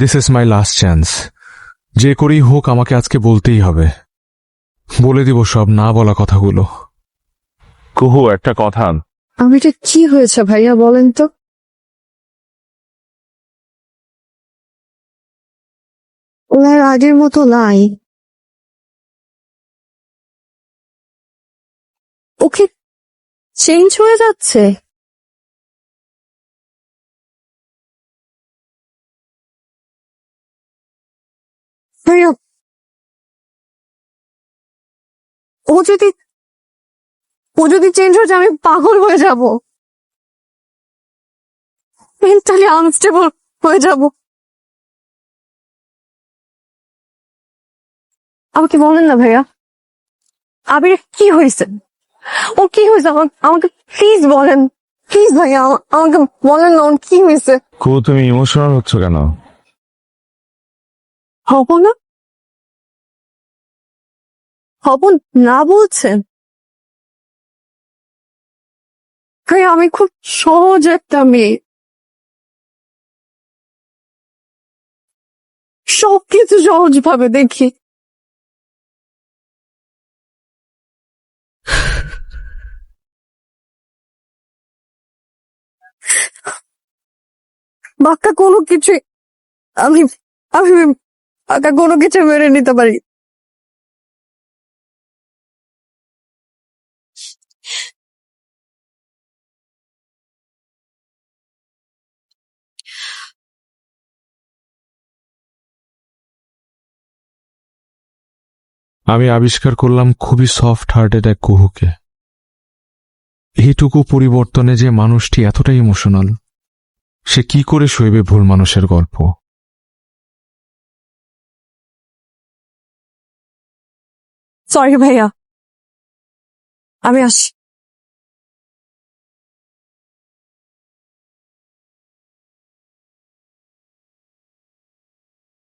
This is my last chance. যে করেই হোক আমাকে আজকে বলতেই হবে। বলে দিব সব না বলা কথাগুলো। কুহু, একটা কথা। এটা কি হয়েছে ভাইয়া বলেন তো? ও আর আগের মতো নাই। ওকে চেঞ্জ হয়ে যাচ্ছে। ভাইয়া ও যদি ও যদি চেঞ্জ হয়ে যায় আমি পাগল হয়ে যাব, মেন্টালি আনস্টেবল হয়ে যাব। আমাকে বলেন না ভাইয়া, আবির কি হয়েছে? ও কি হয়েছে? আমাকে প্লিজ বলেন, প্লিজ ভাইয়া আমাকে বলেন না ওর কি হয়েছে। কুহু, তুমি ইমোশনাল হচ্ছ কেন? হব না? হব না বলছেন? ভাইয়া আমি খুব সহজ একটা মেয়ে, সবকিছু সহজ ভাবে দেখি। বাক্কা কোনো কিছু আমি আমি বাক্কা কোনো কিছু মেনে নিতে পারি। আমি আবিষ্কার করলাম খুবই সফট হার্টেড এক কুহুকে। এইটুকু পরিবর্তনে যে মানুষটি এতটাই ইমোশনাল, সে কি করে সইবে ভুল মানুষের গল্প। সরি ভাইয়া, আমি আসি।